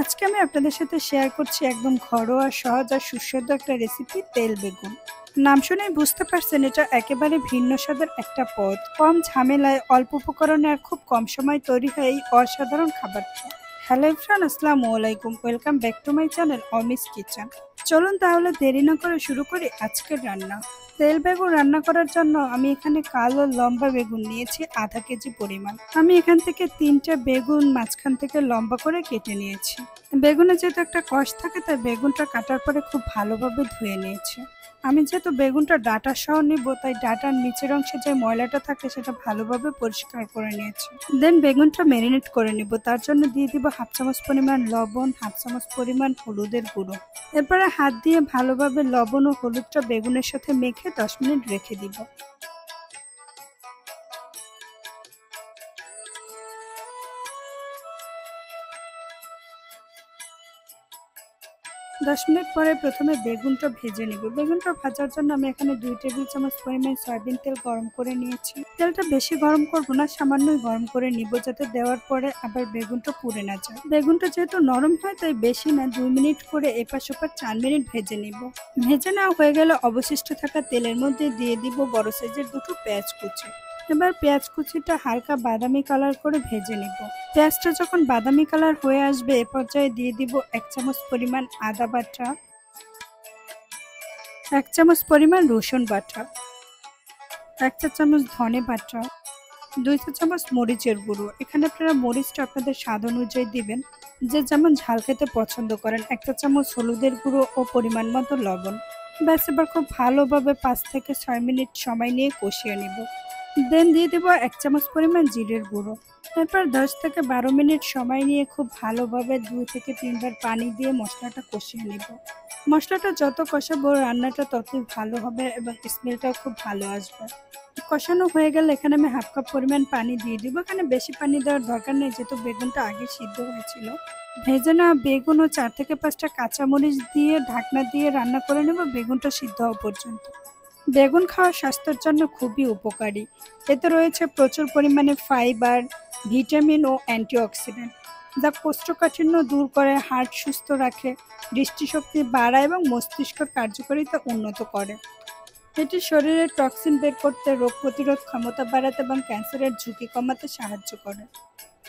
আজকে আমি আপনাদের সাথে শেয়ার করছি একদম ঘরোয়া, সহজ আর সুস্বাদু একটা রেসিপি, তেল বেগুন। নাম শুনেই বুঝতে পারছেন এটা একেবারে ভিন্ন স্বাদের একটা পদ। কম ঝামেলায়, অল্প উপকরণে আর খুব কম সময় তৈরি হয় এই অসাধারণ খাবারটা। হ্যালো এভরিওয়ান, আসসালামু আলাইকুম। Welcome back to my channel অমিস kitchen. চলুন তাহলে দেরি না করে শুরু করি আজকের রান্না। তেল বেগুন রান্না করার জন্য আমি এখানে কালো লম্বা বেগুন নিয়েছি আধা কেজি পরিমাণ। আমি এখান থেকে 3টে বেগুন মাঝখান থেকে লম্বা করে কেটে নিয়েছি। বেগুনে যেহেতু একটা কষ থাকে তাই বেগুনটা কাটার পরে খুব ভালোভাবে ধুয়ে নিয়েছি। আমি যেহেতু বেগুনটা ডাটা সহ নিব তাই ডাটার নিচের অংশে যে ময়লাটা থাকে সেটা ভালোভাবে পরিষ্কার করে নিয়েছি। দেন বেগুনটা ম্যারিনেট করে নিব। তার জন্য দিয়ে দিব হাফ চামচ পরিমাণ লবণ, হাফ চামচ পরিমাণ হলুদের গুঁড়ো। এরপরে হাত দিয়ে ভালোভাবে লবণ ও হলুদটা বেগুনের সাথে মেখে 10 মিনিট রেখে দিব। 10 মিনিট পরে প্রথমে বেগুনটা ভেজে নিব। বেগুনটা ভাজার জন্য আমি এখানে 2 টেবিল চামচ পরিমাণ সয়াবিন তেল গরম করে নিয়েছি। তেলটা বেশি গরম করব না, সামান্যই গরম করে নিব যাতে দেওয়ার পরে আবার বেগুনটা পুড়ে না যায়। বেগুনটা যেহেতু নরম হয় তাই বেশি না, 2 মিনিট করে এপাশ ওপাশ 4 মিনিট ভেজে নিব। ভেজে নেওয়া হয়ে গেলে অবশিষ্ট থাকা তেলের মধ্যে দিয়ে দিব বড় সাইজের 2টো পেঁয়াজ কুচি। এবার পেঁয়াজ কুচিটা হালকা বাদামি কালার করে ভেজে নিব। পেঁয়াজটা যখন বাদামি কালার হয়ে আসবে এ পর্যায়ে দিয়ে দিব 1 চামচ পরিমাণ আদা বাটা, 1 চামচ পরিমাণ রসুন বাটা, 1 চা চামচ ধনে বাটা, 2 চা চামচ মরিচের গুঁড়ো। এখানে আপনারা মরিচটা আপনাদের স্বাদ অনুযায়ী দিবেন, যে যেমন ঝাল খেতে পছন্দ করেন। 1 চা চামচ হলুদের গুঁড়ো ও পরিমাণ মতো লবণ। ব্যাস, এবার খুব ভালোভাবে 5 থেকে 6 মিনিট সময় নিয়ে কষিয়ে নিব। দেন দিয়ে দেবো 1 চামচ পরিমাণ জিরের গুঁড়ো। তারপর 10 থেকে 12 মিনিট সময় নিয়ে খুব ভালোভাবে 2 থেকে 3 বার পানি দিয়ে মশলাটা কষিয়ে নেব। মশলাটা যত কষাবো রান্নাটা ততই ভালো হবে এবং স্মেলটাও খুব ভালো আসবে। কষানো হয়ে গেলে এখানে আমি হাফ কাপ পরিমাণ পানি দিয়ে দিব। এখানে বেশি পানি দেওয়ার দরকার নেই যেহেতু বেগুনটা আগে সিদ্ধ হয়েছিল। ভেজে নেওয়া বেগুন ও 4 থেকে 5টা কাঁচামরিচ দিয়ে ঢাকনা দিয়ে রান্না করে নেব বেগুনটা সিদ্ধ হওয়া পর্যন্ত। বেগুন খাওয়া স্বাস্থ্যের জন্য খুবই উপকারী। এতে রয়েছে প্রচুর পরিমাণে ফাইবার, ভিটামিন ও অ্যান্টিঅক্সিডেন্ট, যা কোষ্ঠকাঠিন্য দূর করে, হার্ট সুস্থ রাখে, দৃষ্টিশক্তি বাড়ায় এবং মস্তিষ্কের কার্যকারিতা উন্নত করে। এটি শরীরের টক্সিন বের করতে, রোগ প্রতিরোধ ক্ষমতা বাড়াতে এবং ক্যান্সারের ঝুঁকি কমাতে সাহায্য করে।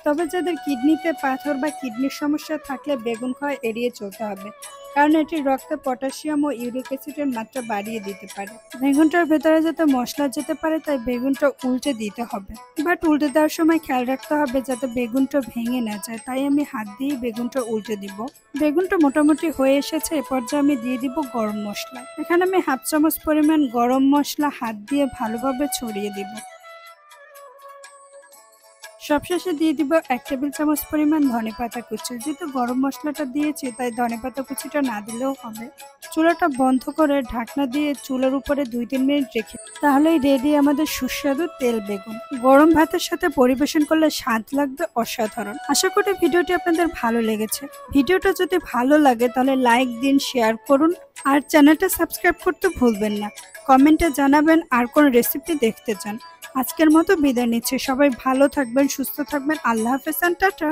তবে যাদের কিডনিতে পাথর বা কিডনির সমস্যা থাকলে বেগুন খাওয়া এড়িয়ে চলতে হবে, কারণ এটি রক্তে পটাশিয়াম ও ইউরিক অ্যাসিডের মাত্রা বাড়িয়ে দিতে পারে। বেগুনটার ভেতরে যাতে মশলা যেতে পারে তাই বেগুনটা উল্টে দিতে হবে, বাট উল্টে দেওয়ার সময় খেয়াল রাখতে হবে যাতে বেগুনটা ভেঙে না যায়, তাই আমি হাত দিয়ে বেগুনটা উল্টে দিব। বেগুনটা মোটামুটি হয়ে এসেছে, এ পর্যায়ে আমি দিয়ে দিব গরম মশলা। এখানে আমি হাফ চামচ পরিমাণ গরম মশলা হাত দিয়ে ভালোভাবে ছড়িয়ে দিব। সবশেষে দিয়ে দিব 1 টেবিল চামচ পরিমাণ ধনেপাতা কুচি। যেহেতু গরম মশলাটা দিয়েছি তাই ধনেপাতা কুচিটা না দিলেও হবে। চুলাটা বন্ধ করে ঢাকনা দিয়ে চুলার উপরে 2-3 মিনিট রেখে তাহলেই রেডি আমাদের সুস্বাদু তেল বেগুন। গরম ভাতের সাথে পরিবেশন করলে স্বাদ লাগবে অসাধারণ। আশা করি ভিডিওটি আপনাদের ভালো লেগেছে। ভিডিওটা যদি ভালো লাগে তাহলে লাইক দিন, শেয়ার করুন আর চ্যানেলটা সাবস্ক্রাইব করতে ভুলবেন না। কমেন্টে জানাবেন আর কোন রেসিপি দেখতে চান। আজকের মতো বিদায় নিচ্ছি। সবাই ভালো থাকবেন, সুস্থ থাকবেন। আল্লাহ হাফেজ, টাটা।